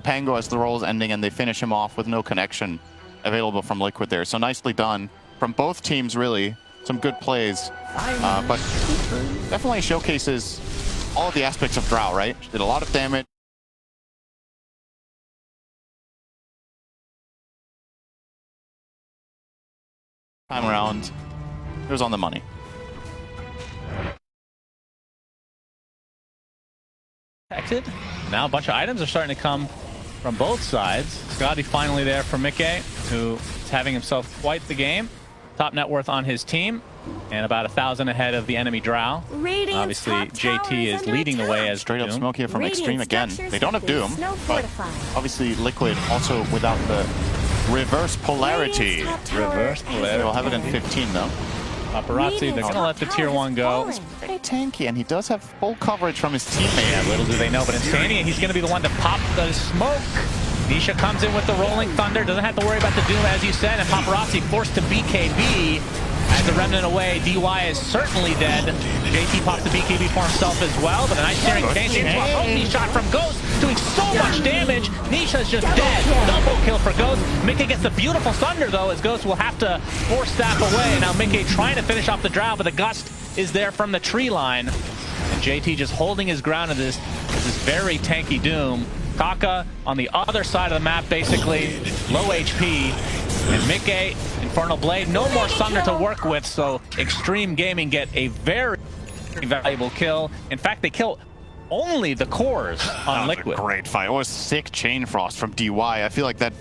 Pango as the roll is ending, and they finish him off with no connection available from Liquid there. So nicely done from both teams, really. Some good plays, but definitely showcases all of the aspects of Drow, right? Did a lot of damage. Time around, it was on the money. Now a bunch of items are starting to come from both sides. Scotty finally there for Mickey, who is having himself quite the game. Top net worth on his team, and about 1,000 ahead of the enemy Drow. Obviously, JT is leading the way as straight up Doom. smoke here from Xtreme again. They don't have Doom, but obviously Liquid also without the reverse polarity. They'll have it in 15 though. Paparazzi, they're going to let the tier 1 go. It's pretty tanky, and he does have full coverage from his teammate. Yeah, little do they know, but Insania, he's going to be the one to pop the smoke. Nisha comes in with the Rolling Thunder, doesn't have to worry about the Doom, as you said, and Paparazzi forced to BKB. As the Remnant away, DY is certainly dead. JT pops the BKB for himself as well, but a nice steering change into a multi shot from Ghost, doing so much damage. Nisha's just dead. Double kill for Ghost. Mickey gets the beautiful Thunder, though, as Ghost will have to force staff away. Now Mickey trying to finish off the Drow, but the Gust is there from the tree line. And JT just holding his ground in this very tanky Doom. Kaka on the other side of the map, basically low HP. And Mickey, Infernal Blade, no more Thunder to work with, so Xtreme Gaming get a very valuable kill. In fact, they kill only the cores on Liquid. A great fight. It was sick Chain Frost from DY. I feel like that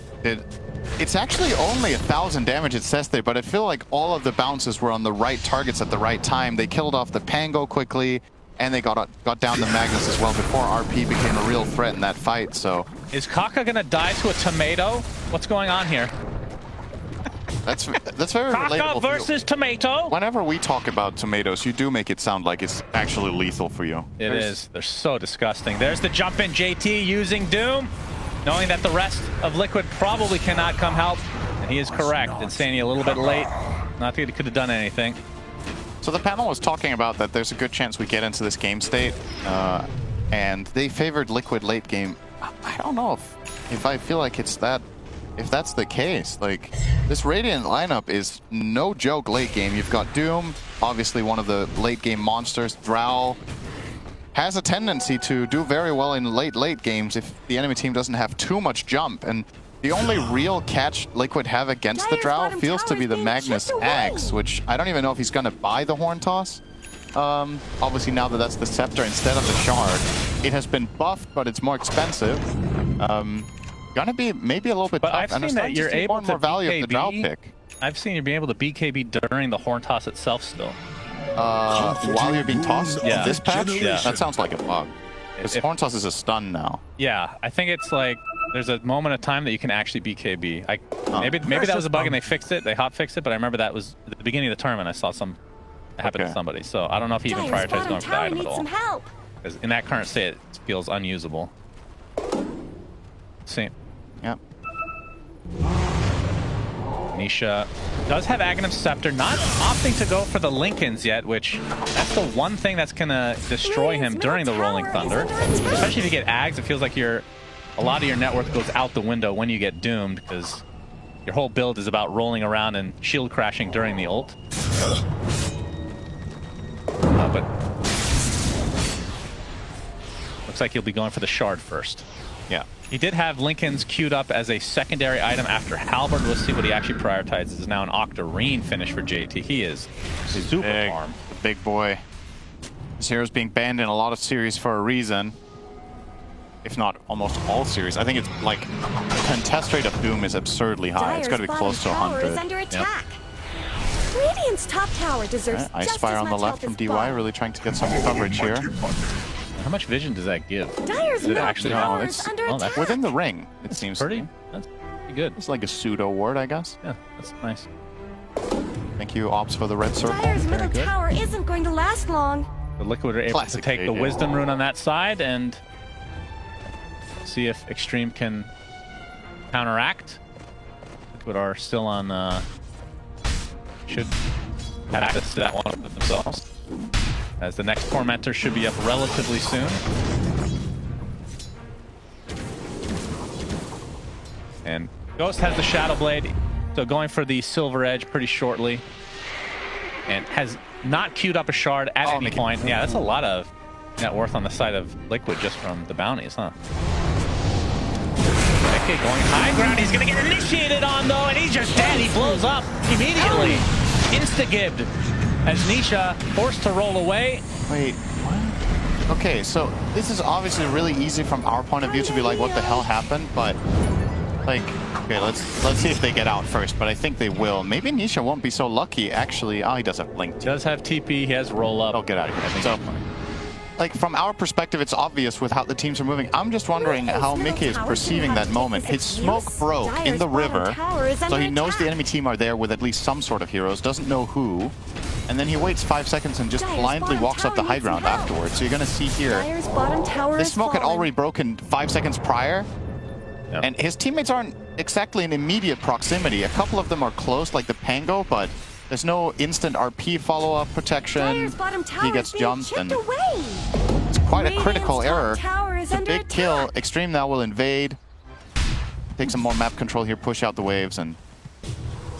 it's actually only 1,000 damage, it says there, but I feel like all of the bounces were on the right targets at the right time. They killed off the Pango quickly, and they got down the Magnus as well before RP became a real threat in that fight. So is Kaka gonna die to a tomato? What's going on here? That's very Kaka relatable versus tomato. Whenever we talk about tomatoes, you do make it sound like it's actually lethal for you. It is. They're so disgusting. There's the jump in, JT using Doom, knowing that the rest of Liquid probably cannot come help. And he is correct. Insania a little bit late. Not that he could have done anything. So the panel was talking about that there's a good chance we get into this game state, and they favored Liquid late game. I don't know if I feel like it's that. If that's the case, like, this Radiant lineup is no joke late game. You've got Doom, obviously one of the late game monsters. Drow has a tendency to do very well in late games if the enemy team doesn't have too much jump. And the only real catch Liquid have against the Drow feels to be the Magnus Axe, which I don't even know if he's going to buy the Horn Toss. Obviously now that that's the Scepter instead of the Shard. It has been buffed, but it's more expensive. Gonna be maybe a little bit but tough. I've seen that you're able to more value BKB. of the Drow pick. I've seen you be able to BKB during the Horn Toss itself still. While you're being tossed? Yeah. This patch? Yeah. That sounds like a bug. Because Horn Toss is a stun now. Yeah, I think it's like there's a moment of time that you can actually BKB. Maybe that was a bug and they fixed it. They hot fixed it, but I remember that was at the beginning of the tournament. I saw some happen to somebody. So I don't know if he even prioritized going for the item at all. Because in that current state, it feels unusable. Same. Yep. Nisha does have Aghanim's Scepter, not opting to go for the Lincolns yet, which that's the one thing that's gonna destroy him during the Rolling Thunder. Especially if you get Ags, it feels like a lot of your network goes out the window when you get doomed, because your whole build is about rolling around and shield crashing during the ult. But looks like he'll be going for the Shard first. Yeah. He did have Lincoln's queued up as a secondary item after Halberd. Let's see what he actually prioritizes. This is now an Octarine finish for JT. He is super farm. The big boy. This hero's being banned in a lot of series for a reason. If not almost all series. I think it's like contest rate of Doom is absurdly high. It's got to be close to 100. Is under attack. Radiant's top tower deserves Ice Fire on the left from DY, really trying to get some coverage here. How much vision does that give? Dyer's it actually it's within the ring, it seems. That's pretty good. It's like a pseudo ward, I guess. Yeah, that's nice. Thank you, Ops, for the red circle. Dyer's middle tower isn't going to last long. The Liquid are able to take the Wisdom Rune on that side and see if Xtreme can counteract. Liquid are still on, should have access to that one themselves, as the next Tormentor should be up relatively soon. And Ghost has the Shadow Blade, so going for the Silver Edge pretty shortly. And has not queued up a shard at any point. Yeah, that's a lot of net worth on the side of Liquid just from the bounties, huh? Okay, going high ground. He's going to get initiated on, though, and he's just dead. He blows up immediately. Insta-gibbed as Nisha forced to roll away. Wait, what? Okay, so this is obviously really easy from our point of view to be like, what the hell happened? But, like, okay, let's see if they get out first, but I think they will. Maybe Nisha won't be so lucky, actually. Oh, he does have Blink. He does have TP. He has roll up. Oh, get out of here. So, like, from our perspective, it's obvious with how the teams are moving. I'm just wondering how Mickey is perceiving that moment. His smoke broke in the river, so he knows the enemy team are there with at least some sort of heroes, doesn't know who, and then he waits 5 seconds and just blindly walks up the high ground afterwards. So you're going to see here, this smoke had already broken 5 seconds prior, and his teammates aren't exactly in immediate proximity. A couple of them are close, like the Pango, but there's no instant RP follow-up protection. He gets jumped, and it's quite a critical error. It's a big kill. Xtreme now will invade. Take some more map control here, push out the waves, and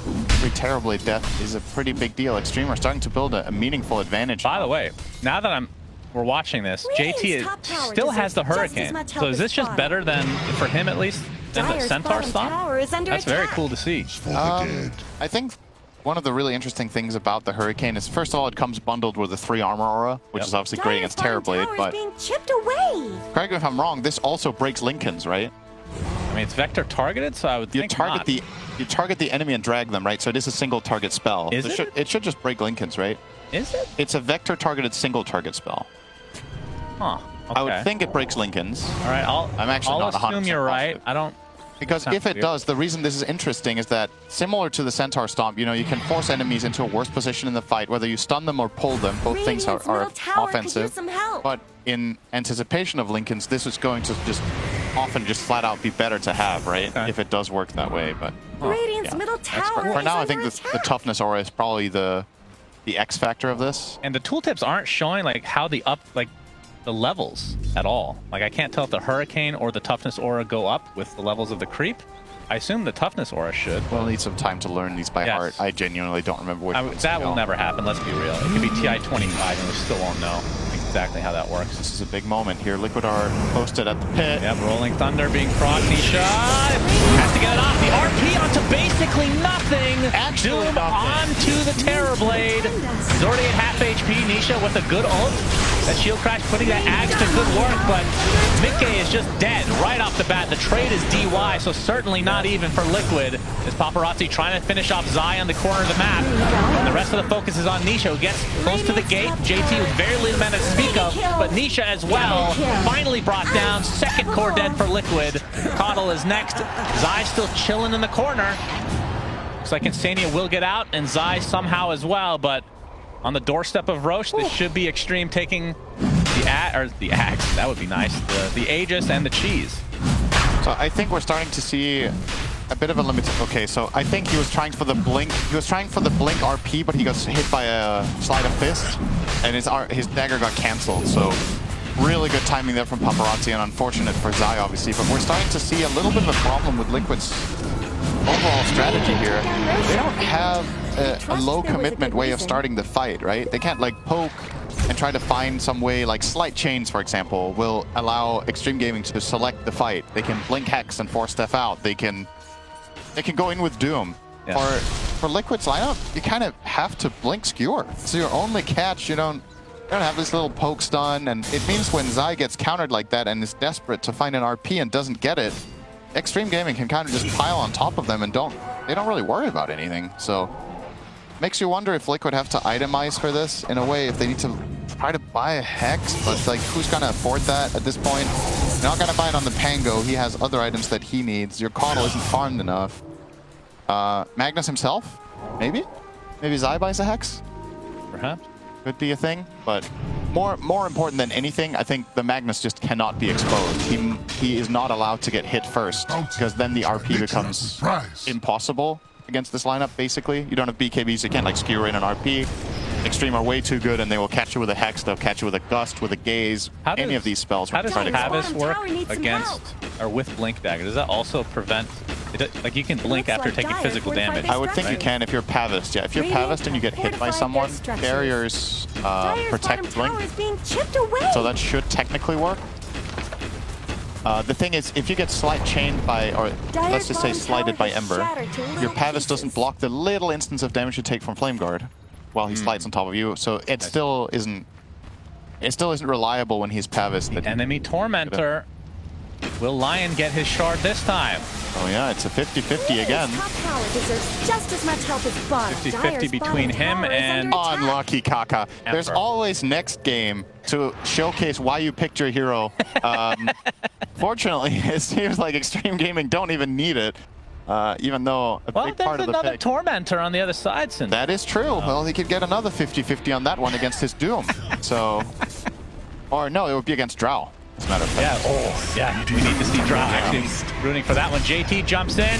every Terrorblade death is a pretty big deal. Xtreme are starting to build a meaningful advantage. By the way, now that we're watching this, JT still has the Hurricane. So is this just better than, for him at least, than the Centaur Stomp? That's very cool to see. I think one of the really interesting things about the Hurricane is, first of all, it comes bundled with a 3 armor aura, which is obviously great against Terrorblade, but correct me if I'm wrong, this also breaks Linken's, right? I mean, it's vector targeted, so I would think not. You target the enemy and drag them, right? So it is a single target spell. It should just break Linken's, right? Is it? It's a vector targeted single target spell. Huh. Okay. I would think it breaks Linken's. All right, I'm actually not 100% assume you're right. positive. I don't. Because if it does, the reason this is interesting is that, similar to the Centaur Stomp, you know, you can force enemies into a worse position in the fight, whether you stun them or pull them. Both things are offensive. But in anticipation of Linken's, this is going to just often just flat out be better to have, right? Okay. If it does work that way. But middle tower for now, I think the toughness aura is probably the X factor of this. And the tooltips aren't showing like how the levels at all. Like, I can't tell if the Hurricane or the toughness aura go up with the levels of the creep. I assume the toughness aura should. We'll need some time to learn these by heart. I genuinely don't remember which that will never happen, let's be real. It could be TI-25 and we still won't know exactly how that works. This is a big moment here. Liquid are posted at the pit. Yep, Rolling Thunder being proxy shot. Has to get it off. The RP onto basically nothing. Doom onto the Terrorblade. He's already at half HP. Nisha with a good ult. That shield crash putting that Axe to good work, but Mickey is just dead right off the bat. The trade is DY, so certainly not even for Liquid. As Paparazzi trying to finish off Zai on the corner of the map. And the rest of the focus is on Nisha, who gets close to the gate. JT with very little mana to speak of, but Nisha as well. Finally brought down. Second core dead for Liquid. Coddle is next. Zai still chilling in the corner. Looks like Insania will get out, and Zai somehow as well, but on the doorstep of Roche, this should be Xtreme taking the axe. That would be nice. The Aegis and the cheese. So I think we're starting to see a bit of a limit. Okay, so I think he was trying for the blink. He was trying for the blink RP, but he got hit by a sleight of fist, and his dagger got canceled. So really good timing there from Paparazzi, and unfortunate for Zai, obviously. But we're starting to see a little bit of a problem with Liquid's overall strategy here. They don't have a low commitment way of starting the fight, right? They can't like poke and try to find some way, like Slight Chains, for example, will allow Xtreme Gaming to select the fight. They can blink Hex and force stuff out. They can go in with Doom. Yeah. For Liquid's lineup, you kind of have to blink Skewer. It's your only catch. You don't have this little poke stun, and it means when Zai gets countered like that and is desperate to find an RP and doesn't get it, Xtreme Gaming can kind of just pile on top of them and they don't really worry about anything. So makes you wonder if Liquid have to itemize for this in a way, if they need to try to buy a Hex, but like, who's gonna afford that at this point? You're not gonna buy it on the Pango. He has other items that he needs. Your Coddle isn't farmed enough. Magnus himself, maybe Zai buys a Hex. Perhaps could be a thing, but more important than anything, I think the Magnus just cannot be exposed. He is not allowed to get hit first, because then the RP becomes impossible against this lineup, basically. You don't have BKBs, you can't like skewer in an RP. Xtreme are way too good, and they will catch you with a Hex, they'll catch you with a Gust, with a Gaze, any of these spells. How does Tavis work against, or with Blink Dagger? Does that also prevent Like you can blink Looks after like taking Dire physical fortified damage. their I would think you can if you're Pavist. Yeah, if you're Radiant Pavist and you get hit by fortified someone, their structures. barriers Dire's protect bottom tower blink. is being chipped away. So that should technically work. The thing is, if you get slight chained by, or let's just say bottom slighted tower by has Ember, shattered to your little Pavist pieces. doesn't block the little instance of damage you take from Flame Guard while he slides on top of you. So it still isn't. It still isn't reliable when he's Pavist. The enemy Tormentor. Will Lion get his shard this time? Oh yeah, it's a 50-50 again. Top tower deserves just as much help as bottom. 50-50 Dire's between bottom him tower is and- under attack. Unlucky Kaka. There's Ember. always next game to showcase why you picked your hero. Fortunately, it seems like Xtreme Gaming don't even need it, even though a Well, big part there's of the another pick. Tormentor on the other side, since That is true. Well, he could get another 50-50 on that one against his Doom. So, or no, it would be against Drow. As a matter of fact. yeah, we need to see Drow actually rooting for that one. JT jumps in.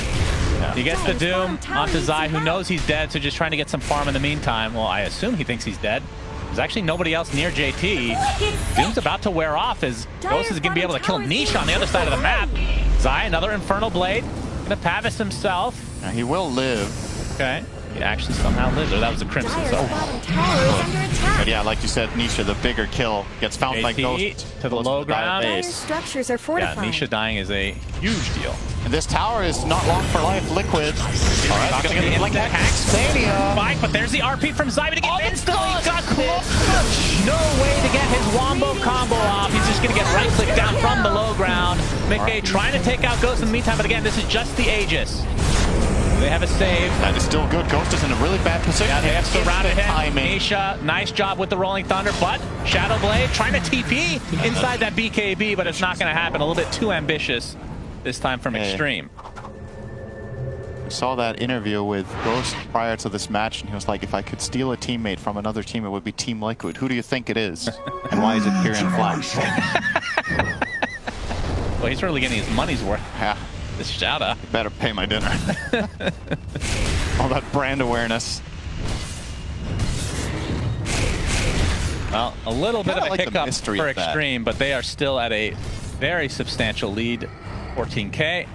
He gets the Doom onto Zai, who knows he's dead, so just trying to get some farm in the meantime. Well, I assume he thinks he's dead. There's actually nobody else near JT. Doom's about to wear off as Ghost is going to be able to kill Niche on the other side of the map. Zai, another Infernal Blade. Going to Pavist himself. Now, he will live. Okay. He actually somehow lives. Or that was a Crimson. Dire's So. bottom tower is under attack. But yeah, like you said, Nisha, the bigger kill, gets found by JT Ghost to the low ground. Dire's base. structures are Yeah, fortified. Nisha dying is a huge deal. And this tower is not long for life. Liquid. All right, Talking gonna to the blink instant that Stadium. Spike, but there's the RP from Zai to get instantly got close. No way to get his wombo combo off. He's just going to get right-clicked down from the low ground. McKay trying to take out Ghost in the meantime, but again, this is just the Aegis. They have a save. That is still good. Ghost is in a really bad position. Yeah, they have surrounded him. Timing. Nisha, nice job with the Rolling Thunder, but Shadow Blade trying to TP inside that BKB, but it's not going to happen. A little bit too ambitious this time from Xtreme. I saw that interview with Ghost prior to this match, and he was like, if I could steal a teammate from another team, it would be Team Liquid. Who do you think it is? And why is it Pyrian Flash? Well, he's really getting his money's worth. Yeah, This shout-out. better pay my dinner. All that brand awareness. Well, a little bit of a like the hiccup mystery for of that. Xtreme, but they are still at a very substantial lead, 14K.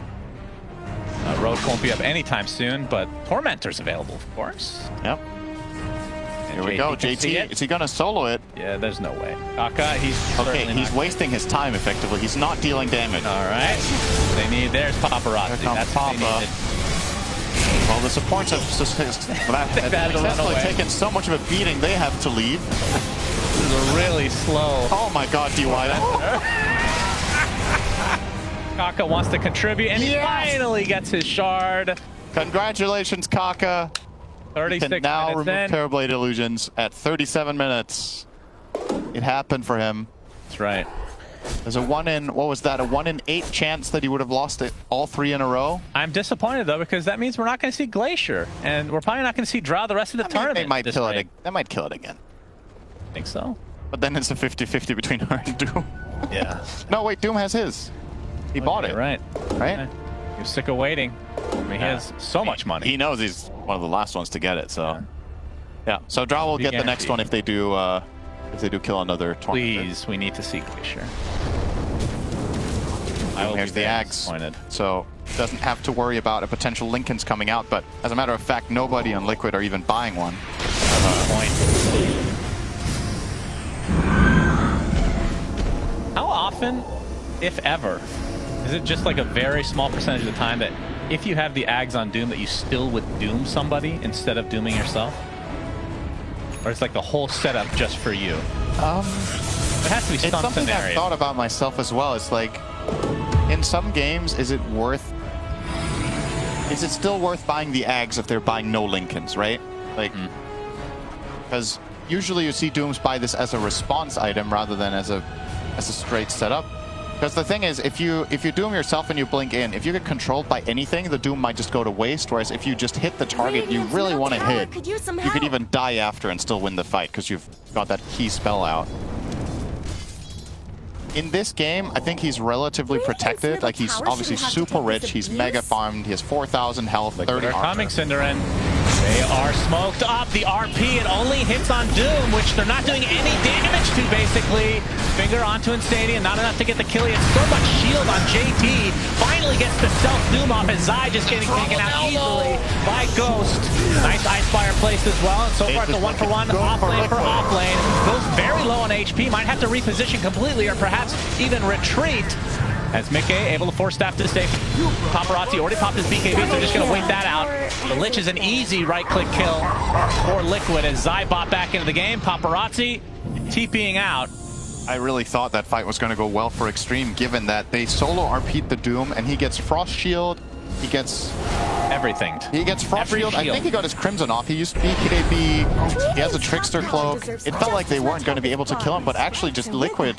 Roach won't be up anytime soon, but Tormentor's available, of course. Yep. And Here we go. can see JT, it. is he going to solo it? Yeah, there's no way. Kaka, he's Okay, certainly he's not. wasting his time effectively. He's not dealing damage. All right. They need, there's Paparazzi. Here comes That's what they Papa. needed. Well, the supports have had to run successfully away. taken so much of a beating, they have to leave. This is a really slow. Oh my god, DY. Kaka wants to contribute, and he Yes! finally gets his shard. Congratulations, Kaka. You 36 can now minutes remove in. Terrorblade illusions at 37 minutes. It happened for him. That's right. There's a 1 in, what was that, a 1 in 8 chance that he would have lost it all 3 in a row? I'm disappointed, though, because that means we're not going to see Glacier, and we're probably not going to see Drow the rest of the tournament. They might this kill rate. it. They might kill it again. Think so? But then it's a 50-50 between her and Doom. Yeah. No, wait, Doom has his. He bought it. Right. Right? You're sick of waiting. I mean, he has so much money. He knows he's one of the last ones to get it, so yeah. So Drow will Be get the next guaranteed. one if they do kill another tournament. Please, we need to see Glacier. I will Here's be the very Ags. disappointed. So doesn't have to worry about a potential Lincoln's coming out, but as a matter of fact, nobody on Liquid are even buying one. Point. How often, if ever, is it just like a very small percentage of the time that if you have the Ags on Doom that you still would Doom somebody instead of Dooming yourself? Or it's like the whole setup just for you? It has to be It's some something I've scenario. thought about myself as well. It's like, in some games, is it still worth buying the Ags if they're buying no Lincolns, right? Like, because usually you see Dooms buy this as a response item rather than as a straight setup. Because the thing is, if you Doom yourself and you blink in, if you get controlled by anything, the Doom might just go to waste. Whereas if you just hit the target you Radiant's really middle want to tower hit, could use some you could help. even die after and still win the fight because you've got that key spell out. In this game, I think he's relatively Radiant's protected. middle Like, he's tower obviously shouldn't have to super take rich. this He's abuse. mega farmed. He has 4,000 health, 30 They're armor. coming, Cinderin. They are smoked up. The RP, it only hits on Doom, which they're not doing any damage to, basically. Finger onto Instania, not enough to get the kill. He had so much shield on JT. Finally gets the self-Doom off as Zai just getting taken out easily by Ghost. Nice Icefire placed as well. And so far, it's a 1-for-1 off-lane for off-lane. Goes very low on HP. Might have to reposition completely or perhaps even retreat. As Mickey able to force staff to stay. Paparazzi already popped his BKB, so just going to wait that out. The Lich is an easy right-click kill for Liquid as Zai bot back into the game. Paparazzi TPing out. I really thought that fight was going to go well for Xtreme, given that they solo RP'd the Doom, and he gets Frost Shield, he gets... everything. He gets Frost Shield. I think he got his Crimson off. He used BKB, he has a Trickster Cloak. It felt like they weren't going to be able to kill him, but actually just Liquid,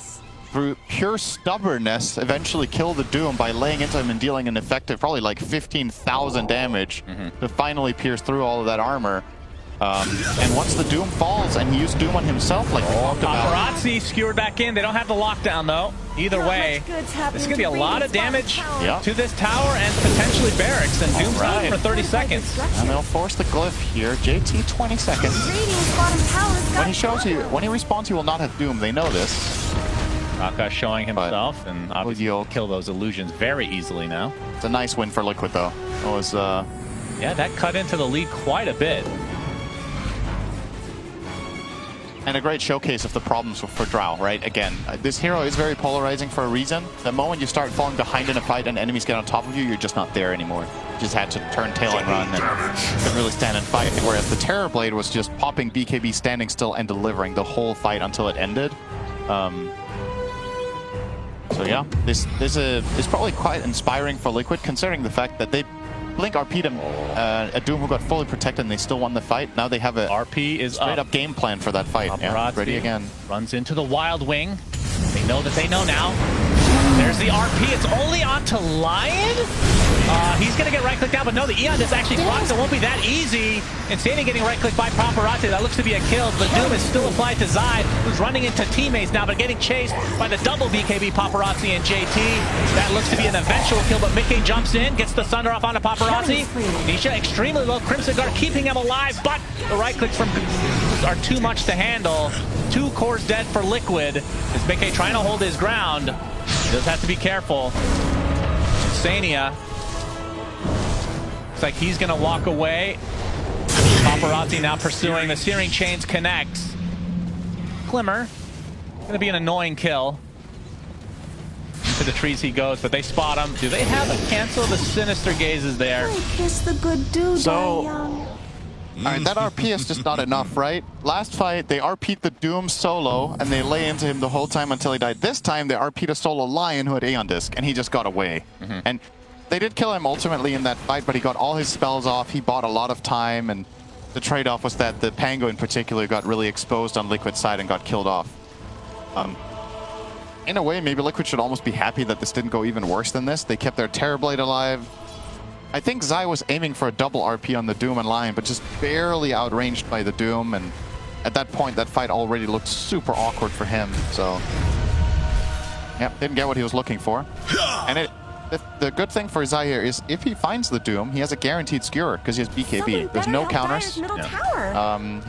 through pure stubbornness, eventually kill the Doom by laying into him and dealing an effective, probably like 15,000 damage to finally pierce through all of that armor. And once the Doom falls, and he used Doom on himself, like we talked about. Paparazzi skewered back in. They don't have the lockdown, though. Either way, this is going to be a lot of damage to this tower and potentially barracks. And Doom's out for 30 seconds. And they'll force the glyph here. JT 20 seconds. When he respawns, he will not have Doom. They know this. Raka showing himself, and obviously he'll kill those illusions very easily now. It's a nice win for Liquid, though. It was, yeah, that cut into the lead quite a bit. And a great showcase of the problems for Drow, right? Again, this hero is very polarizing for a reason. The moment you start falling behind in a fight and enemies get on top of you, you're just not there anymore. You just had to turn tail and run and couldn't really stand and fight. Whereas the Terrorblade was just popping BKB, standing still, and delivering the whole fight until it ended. So yeah, this is probably quite inspiring for Liquid, considering the fact that they Blink RP'd him, a Doom who got fully protected, and they still won the fight. Now they have a RP is straight up game plan for that fight. Yeah, ready again. Runs into the Wild Wing. They know that they know now. There's the RP. It's only onto Lion. He's going to get right-clicked out, but no, the Eon is actually blocked. It won't be that easy. Insanity getting right-clicked by Paparazzi. That looks to be a kill, but Doom is still applied to Zai, who's running into teammates now, but getting chased by the double BKB Paparazzi and JT. That looks to be an eventual kill, but Mickey jumps in, gets the Thunder off onto Paparazzi. Nisha extremely low. Crimson Guard keeping him alive, but the right-clicks from are too much to handle. 2 cores dead for Liquid. Is Mickey trying to hold his ground? He does have to be careful. Insania. Looks like he's going to walk away. Paparazzi now pursuing. The Searing Chains connects. Glimmer. Going to be an annoying kill. Into the trees he goes, but they spot him. Do they have a cancel? The Sinister Gaze is there. Kiss the good dude, so, alright, that RP is just not enough, right? Last fight, they RP'd the Doom solo, and they lay into him the whole time until he died. This time, they RP'd a solo Lion who had Aeon Disc, and he just got away. And they did kill him ultimately in that fight, but he got all his spells off. He bought a lot of time, and the trade-off was that the Pango in particular got really exposed on Liquid's side and got killed off. In a way, maybe Liquid should almost be happy that this didn't go even worse than this. They kept their Terrorblade alive. I think Zai was aiming for a double RP on the Doom and Lion, but just barely outranged by the Doom, and at that point, that fight already looked super awkward for him, so... Yep, didn't get what he was looking for. And the good thing for Zai here is if he finds the Doom, he has a guaranteed skewer because he has BKB. There's no counters.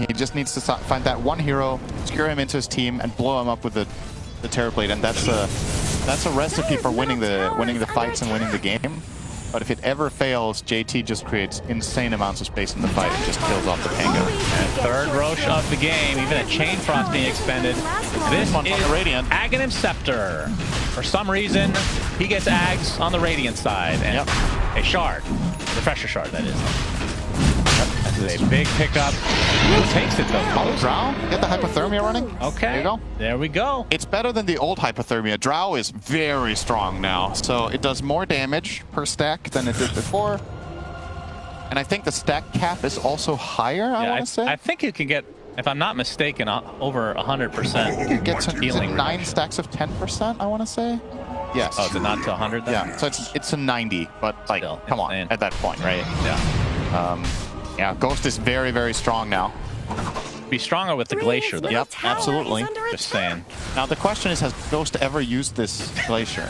He just needs to find that one hero, skewer him into his team, and blow him up with the Terrorblade, and that's a recipe for winning the fights and winning the game. But if it ever fails, JT just creates insane amounts of space in the fight and just kills off the Pango. And third Roche of the game, even a Chain Frost being expended. This is Radiant. Aghanim Scepter. For some reason, he gets Ags on the Radiant side. And a shard. Refresher shard, that is. This is a big pickup. Who takes it though? Oh, Drow? Get the Hypothermia running? Okay. There you go. There we go. It's better than the old Hypothermia. Drow is very strong now. So it does more damage per stack than it did before. And I think the stack cap is also higher, I want to say. I think you can get, if I'm not mistaken, over 100%. You get to healing 9 stacks of 10%, I want to say. Yes. Oh, is it not to 100 then? Yeah, so it's a 90, but like, still, come on, at that point, right? Yeah. Yeah, Ghost is very, very strong now. Be stronger with the Glacier, though. Yep, absolutely. Just saying. Now, the question is, has Ghost ever used this Glacier?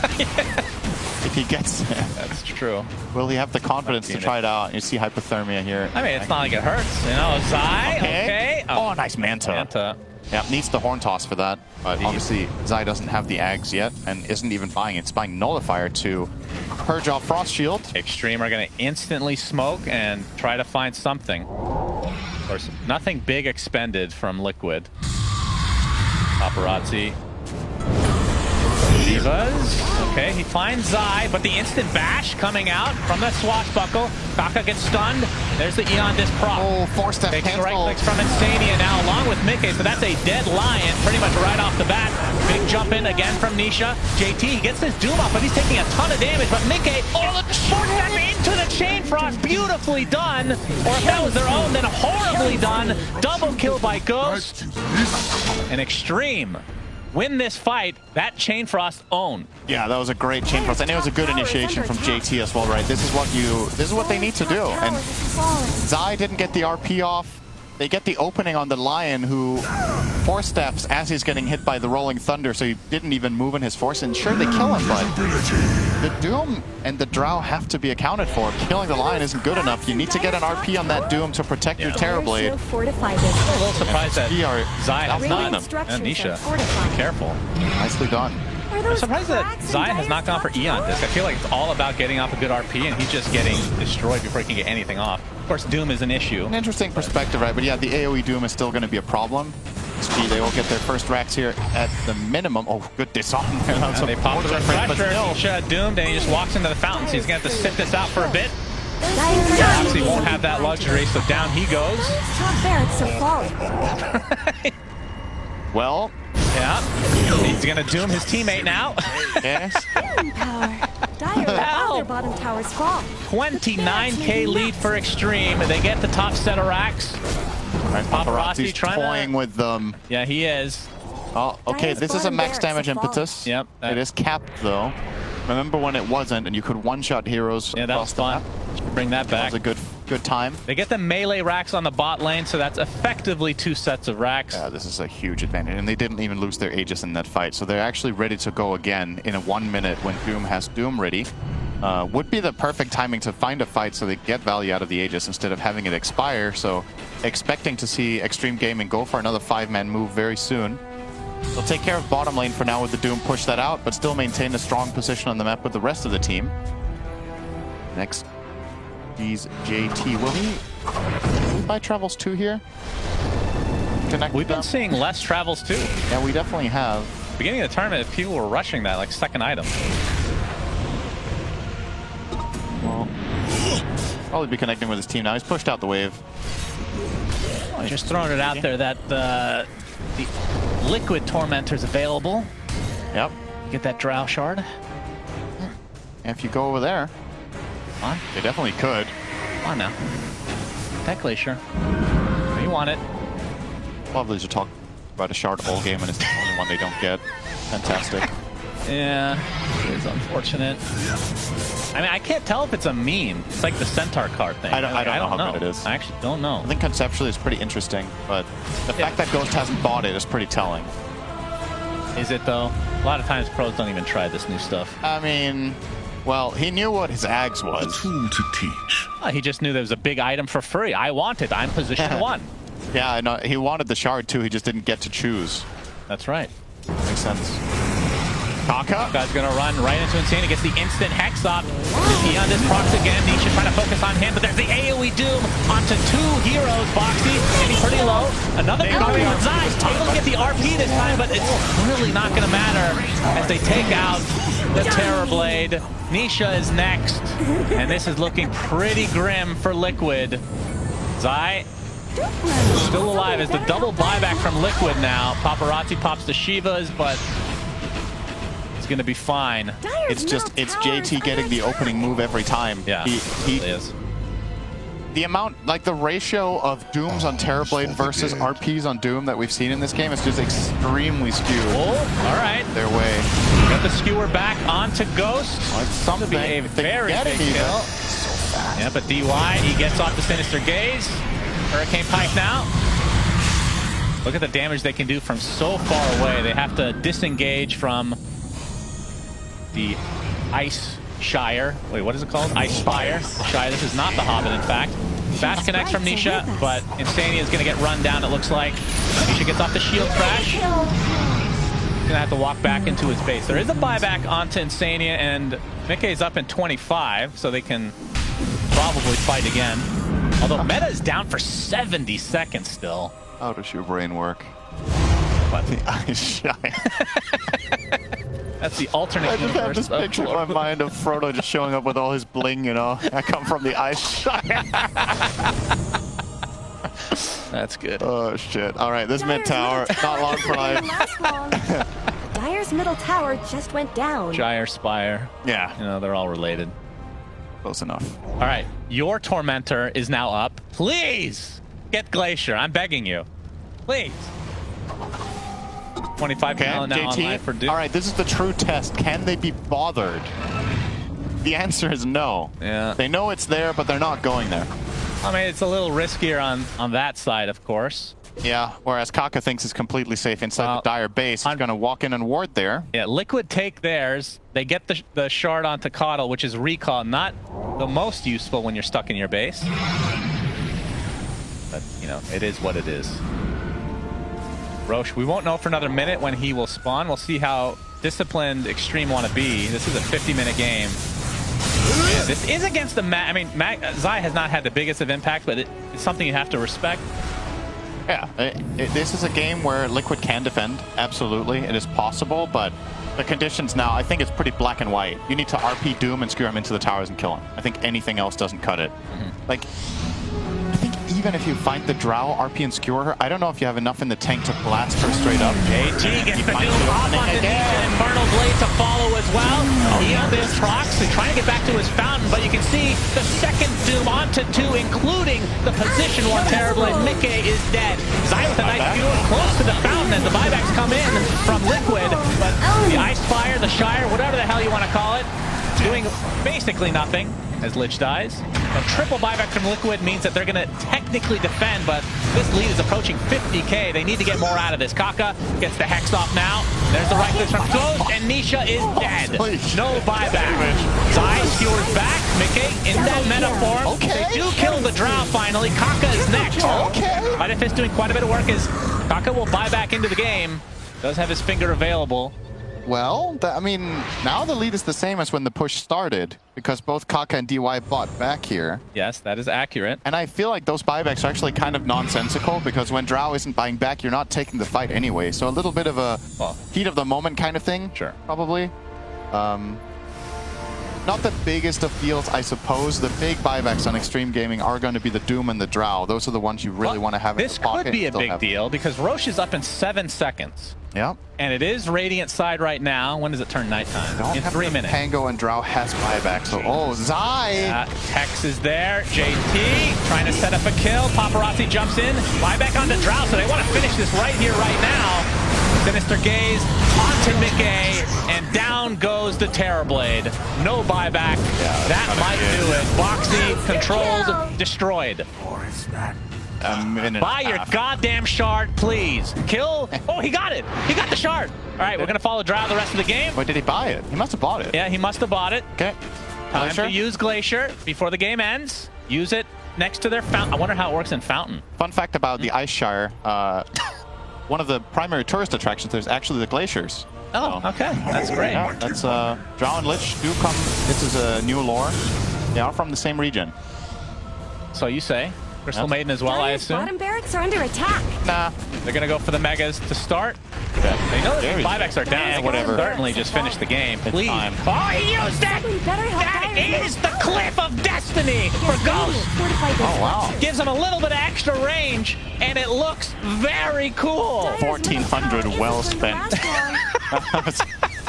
if he gets it. That's true. Will he have the confidence to try it out? You see hypothermia here. I mean, it's not like it hurts. You know, Zai, okay. Oh, nice Manta. Manta. Yeah, needs the horn toss for that. But obviously, Zai doesn't have the Ags yet and isn't even buying it. It's buying Nullifier to purge off Frost Shield. Xtreme are going to instantly smoke and try to find something. Of course, nothing big expended from Liquid. Paparazzi. Divas. Okay, he finds Zai, but the instant bash coming out from the swashbuckle. Kaka gets stunned. There's the Eon Disc prop. Oh, forced that Takes right clicks from Insania now, along with Mickey, so that's a dead lion pretty much right off the bat. Big jump in again from Nisha. JT, he gets his Doom off, but he's taking a ton of damage. But Mickey, oh, the short step into the Chain Frost. Beautifully done. Or if that was their own, then horribly done. Double kill by Ghost. And Xtreme win this fight. That Chain Frost own. Yeah, that was a great Chain Frost, and it was a good initiation from JT as well, right? This is what they need to do. And Zai didn't get the RP off. They get the opening on the Lion, who force steps as he's getting hit by the Rolling Thunder, so he didn't even move in his force. And sure, they kill him, but the Doom and the Drow have to be accounted for. Killing the Lion isn't good enough. You need to get an RP on that Doom to protect your Terrorblade. I'm a little surprised that Zai has not. And Nisha, be careful. Nicely done. I'm surprised that Zai has not gone for Eon Disc. I feel like it's all about getting off a good RP, and he's just getting destroyed before he can get anything off. Of course, Doom is an issue. An interesting perspective, right? But yeah, the AoE Doom is still going to be a problem. XG, they will get their first racks here at the minimum. Oh, good disarm. They pop the refresher. Nisha doomed, and he just walks into the fountain, so he's going to have to sit this out for a bit. Obviously won't have that luxury, so down he goes. Well, yeah, he's gonna doom his teammate now. Yes. Dire bottom towers fall. 29k lead for Xtreme. They get the top set of racks. Right, Paparazzi's toying with them. Yeah, he is. Oh, okay, this is a max damage impetus. Yep. It is capped though. Remember when it wasn't, and you could one-shot heroes. Yeah, that was fun. Bring that back. That was a good time. They get the melee racks on the bot lane, so that's effectively 2 sets of racks. Yeah, this is a huge advantage, and they didn't even lose their Aegis in that fight, so they're actually ready to go again in a 1 minute when Doom has Doom ready. Would be the perfect timing to find a fight so they get value out of the Aegis instead of having it expire, so expecting to see Xtreme Gaming go for another 5-man move very soon. They'll take care of bottom lane for now with the Doom, push that out, but still maintain a strong position on the map with the rest of the team. Next, he's JT. Will he buy Travels 2 here? We've been seeing less Travels 2. Yeah, we definitely have. Beginning of the tournament, people were rushing that like second item. Well, probably be connecting with his team now. He's pushed out the wave. Just throwing it out there that the Liquid Tormentor's available. Yep. Get that Drow Shard. And if you go over there, come on. They definitely could. Come on now. That Glacier. You want it. Lovely to talk about a shard all game, and it's the only one they don't get. Fantastic. Yeah, it is unfortunate. I mean, I can't tell if it's a meme. It's like the Centaur card thing. I don't know how good it is. I actually don't know. I think conceptually it's pretty interesting, but the fact that Ghost hasn't bought it is pretty telling. Is it, though? A lot of times pros don't even try this new stuff. I mean, well, he knew what his Ags was. A tool to teach. He just knew there was a big item for free. I want it. I'm position 1. Yeah, I know. He wanted the shard, too. He just didn't get to choose. That's right. Makes sense. Kaka. Guy's gonna run right into Insane. He gets the instant Hex up. Eon Disc procs again. Nisha trying to focus on him, but there's the AoE Doom onto 2 heroes. Boxy getting pretty low. Another copy on Zai. Able to get the RP this time, but it's really not gonna matter as they take out the Terrorblade. Nisha is next, and this is looking pretty grim for Liquid. Zai still alive as the double buyback from Liquid now. Paparazzi pops the Shivas, but going to be fine. It's JT getting the opening move every time. Yeah, he is. The amount, like the ratio of Dooms on Terrorblade versus RPs on Doom that we've seen in this game is just extremely skewed. Oh, all right. Their way. Got the skewer back onto Ghost. Well, it's something. Be a very big kill. So fast. Yeah, but DY, he gets off the Sinister Gaze. Hurricane Pike now. Look at the damage they can do from so far away. They have to disengage from the ice Shire. Wait, what is it called? Ice Spire. Shire. This is not the Hobbit, in fact. Fast connects from Nisha, but Insania is going to get run down, it looks like. Nisha gets off the shield crash. He's going to have to walk back into his base. There is a buyback onto Insania, and Mickey's up in 25, so they can probably fight again. Although Meta is down for 70 seconds still. How does your brain work? What? The Ice Shire. That's the alternate I just have this picture in my mind of Frodo just showing up with all his bling, you know. I come from the Ice Shire. That's good. Oh, shit. All right, this mid tower, not long for life. Dire's middle tower just went down. Shire, Spire. Yeah. You know, they're all related. Close enough. All right, your Tormentor is now up. Please get Glacier. I'm begging you. Please. 25 talent now online for Doom. All right, this is the true test. Can they be bothered? The answer is no. Yeah. They know it's there, but they're not going there. I mean, it's a little riskier on that side, of course. Yeah, whereas Kaka thinks it's completely safe inside the Dire base. He's going to walk in and ward there. Yeah, Liquid take theirs. They get the shard onto Coddle, which is recall. Not the most useful when you're stuck in your base. But, you know, it is what it is. Roche, we won't know for another minute when he will spawn. We'll see how disciplined Xtreme want to be. This is a 50-minute game. Yeah, this is against the I mean, Zai has not had the biggest of impact, but it's something you have to respect. Yeah, this is a game where Liquid can defend. Absolutely, it is possible, but the conditions now, I think it's pretty black and white. You need to RP Doom and skewer him into the towers and kill him. I think anything else doesn't cut it. Like, I think even if you find the Drow, RP and skewer her, I don't know if you have enough in the tank to blast her straight up. JT gets the Doom off on the and Infernal Blade to follow as well. He on this Proxy trying to get back to his fountain, but you can see the second Doom onto 2, including the position 1 Terrorblade. Mickey is dead. Zai with a nice skewer close to the fountain as the buybacks come in from Liquid, but the Ice Fire, the Shire, whatever the hell you want to call it, doing basically nothing as Lich dies. A triple buyback from Liquid means that they're going to technically defend, but this lead is approaching 50k. They need to get more out of this. Kaka gets the Hex off now. There's the right click from Ghost, and Nisha is dead. No buyback. Zai skewers back. Mickey in that meta form. They do kill the Drow finally. Kaka is next. Might Fist doing quite a bit of work as Kaka will buy back into the game. Does have his finger available. Well, I mean, now the lead is the same as when the push started, because both Kaka and DY bought back here. Yes, that is accurate. And I feel like those buybacks are actually kind of nonsensical, because when Drow isn't buying back, you're not taking the fight anyway. So a little bit of a heat of the moment kind of thing, sure, probably. Not the biggest of deals, I suppose. The big buybacks on Xtreme Gaming are going to be the Doom and the Drow. Those are the ones you really want to have in the pocket. This could be a big deal, because Roche is up in 7 seconds. Yeah. And it is Radiant side right now. When does it turn nighttime? In 3 minutes. Pango and Drow has buyback, so Zai! Hex is there. JT trying to set up a kill. Paparazzi jumps in. Buyback onto Drow, so they want to finish this right here, right now. Sinister Gaze onto Mickey, and down goes the Terrorblade. No buyback. Yeah, that might do it. Boxy controlled, destroyed. Buy your goddamn shard, please. Kill. Oh, he got it. He got the shard. All right, we're going to follow Drow the rest of the game. Wait, did he buy it? He must have bought it. Yeah, he must have bought it. Okay. Time to use Glacier before the game ends. Use it next to their fountain. I wonder how it works in Fountain. Fun fact about the Ice Shire. One of the primary tourist attractions, there's actually the glaciers. Oh, okay. That's great. Yeah, that's Drow and Lich do come. This is a new lore. They are from the same region. So you say. Crystal Maiden as well, I assume? Bottom barracks are under attack. Nah. They're going to go for the Megas to start. Okay. They know that the buybacks are down. They whatever. Certainly just finish the game. Please. Time. Oh, he used it! That is the Cliff of Destiny for Ghost. Oh, wow. Gives him a little bit of extra range, and it looks very cool. 1,400 well spent.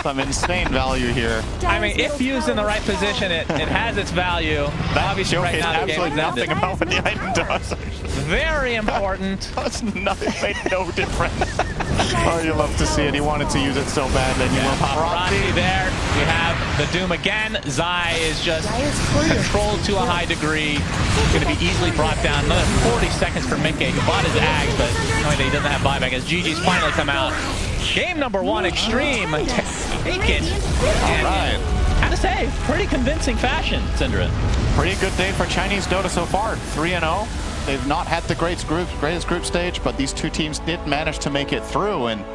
Some insane value here. I mean, if used in the right position, it has its value. Obviously, right now, absolutely nothing about what the item does. Very important. That's nothing. Made no difference. Oh, you love to see it. He wanted to use it so bad. Then you love Paparazzi there. We have the Doom again. Zai is just controlled to a high degree. Going to be easily brought down. Another 40 seconds for Mickey, who bought his Ags, but knowing that he doesn't have buyback as GG's finally come out. Game number 1, Xtreme. Take it. All right. Gotta say, pretty convincing fashion, Syndra. Pretty good day for Chinese Dota so far. 3-0. They've not had the greatest group stage, but these two teams did manage to make it through, and